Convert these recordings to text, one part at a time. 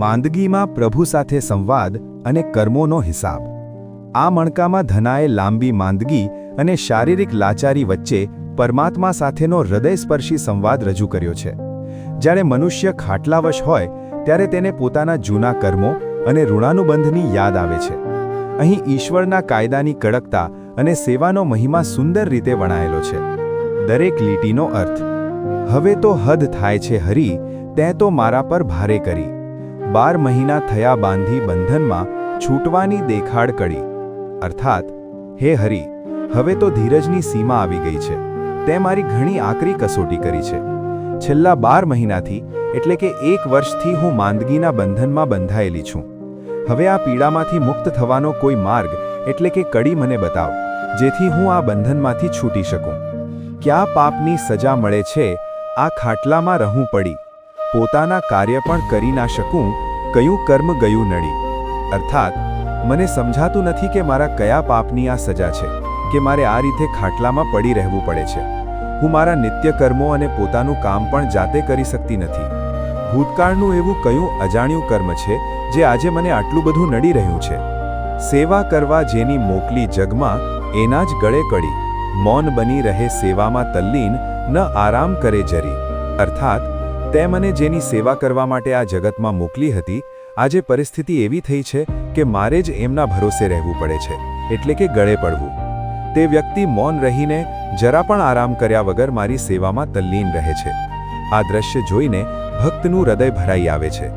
માંદગીમાં પ્રભુ સાથે સંવાદ અને કર્મોનો હિસાબ। આ મણકામાં ધનાએ લાંબી માંદગી અને શારીરિક લાચારી વચ્ચે પરમાત્મા સાથેનો હૃદયસ્પર્શી સંવાદ રજૂ કર્યો છે। જ્યારે મનુષ્ય ખાટલાવશ હોય ત્યારે તેને પોતાના જૂના કર્મો અને ઋણાનુબંધની યાદ આવે છે। અહીં ઈશ્વરના કાયદાની કડકતા અને સેવાનો મહિમા સુંદર રીતે વણાયેલો છે। દરેક લીટીનો અર્થ, હવે તો હદ થાય છે હરી, તેં તો મારા પર ભારે કરી। 12 મહિના થયા બાંધી બંધનમાં, છૂટવાની દેખાડ કડી। અર્થાત, હે હરી, હવે તો ધીરજની સીમા આવી ગઈ છે, તે મારી ઘણી આકરી કસોટી કરી છે। છેલ્લા 12 મહિનાથી એટલે કે 1 વર્ષથી હું માંદગીના બંધનમાં બંધાયેલી છું। હવે આ પીડામાંથી મુક્ત થવાનો કોઈ માર્ગ એટલે કે કડી મને બતાવ, જેથી હું આ બંધનમાંથી છૂટી શકું। ક્યાં પાપની સજા મળે છે, આ ખાટલામાં રહું પડી, પોતાના કાર્ય પણ કરી ના શકું, કયું કર્મ ગયું નડી। અર્થાત, મને સમજાતું નથી કે મારા કયા પાપની આ સજા છે કે મારે આ રીતે ખાટલામાં પડી રહેવું પડે છે। હું મારા નિત્ય કર્મો અને પોતાનું કામ પણ જાતે કરી શકતી નથી। ભૂતકાળનું એવું કયું અજાણ્યું કર્મ છે જે આજે મને આટલું બધું નડી રહ્યું છે? સેવા કરવા જેની મોકલી જગમાં, એના જ ગળે કડી, મૌન બની રહે સેવામાં તલ્લીન, ન આરામ કરે જરી। અર્થાત, તે મને જેની સેવા કરવા માટે આ જગતમાં મોકલી હતી, આજે પરિસ્થિતિ એવી થઈ છે કે મારે જ એમના ભરોસે રહેવું પડે છે, એટલે કે ગળે પડવું। તે વ્યક્તિ મૌન રહીને જરા પણ આરામ કર્યા વગર મારી સેવામાં તલ્લીન રહે છે। આ દ્રશ્ય જોઈને ભક્તનું હૃદય ભરાઈ આવે છે।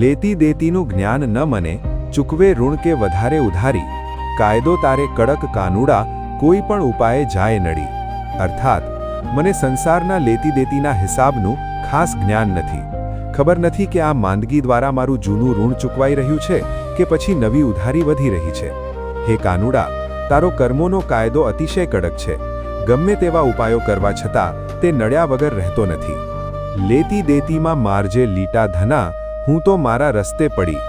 લેતી દેતીનું જ્ઞાન ન મને, ચૂકવે ઋણ કે વધારે ઉધારી, કાયદો તારે કડક કાનૂડા, કોઈ પણ ઉપાયે જાય નડી। અર્થાત, મને સંસારના લેતી દેતીના હિસાબનું ખાસ જ્ઞાન નથી। ખબર નથી કે આ માંદગી દ્વારા મારું જૂનું ઋણ ચૂકવાઈ રહ્યું છે કે પછી નવી ઉધારી વધી રહી છે। હે કાનુડા, તારો કર્મોનો કાયદો અતિશય કડક છે, ગમે તેવા ઉપાયો કરવા છતાં તે નડ્યા વગર રહેતો નથી। લેતી દેતીમાં મારજે લીટા ધના, હું તો મારા રસ્તે પડી,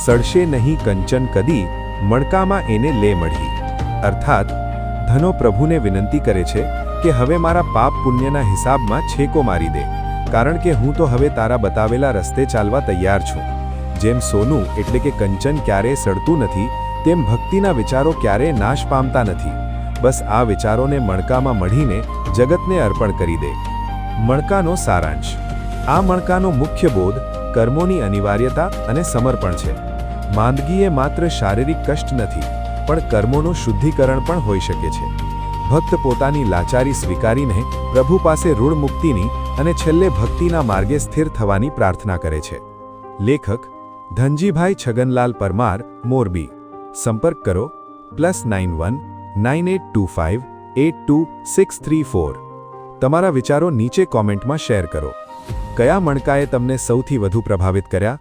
સડશે નહીં કંચન કદી, મણકામાં એને લે મળી। અર્થાત, ધનો પ્રભુને વિનંતી કરે છે કે હવે મારા પાપ પુણ્યના હિસાબમાં છેકો મારી દે, કારણ કે હું તો હવે તારા બતાવેલા રસ્તે ચાલવા તૈયાર છું। જેમ સોનું એટલે કે કંચન ક્યારેય સડતું નથી, તેમ ભક્તિના વિચારો ક્યારેય નાશ પામતા નથી। બસ આ વિચારોને મણકામાં મઢીને જગતને અર્પણ કરી દે। મણકાનો સારાંશ। આ મણકાનો મુખ્ય બોધ કર્મોની અનિવાર્યતા અને સમર્પણ છે। માંદગી એ માત્ર શારીરિક કષ્ટ નથી, પણ કર્મોનું શુદ્ધિકરણ પણ હોઈ શકે છે। ભક્ત પોતાની લાચારી સ્વીકારીને પ્રભુ પાસે ઋણ મુક્તિની અને છેલ્લે ભક્તિના માર્ગે સ્થિર થવાની પ્રાર્થના કરે છે। લેખક ધનજીભાઈ છગનલાલ પરમાર, મોરબી। સંપર્ક કરો +91 9825 82 634। તમારા વિચારો નીચે કોમેન્ટમાં શેર કરો। કયા મણકાએ તમને સૌથી વધુ પ્રભાવિત કર્યા?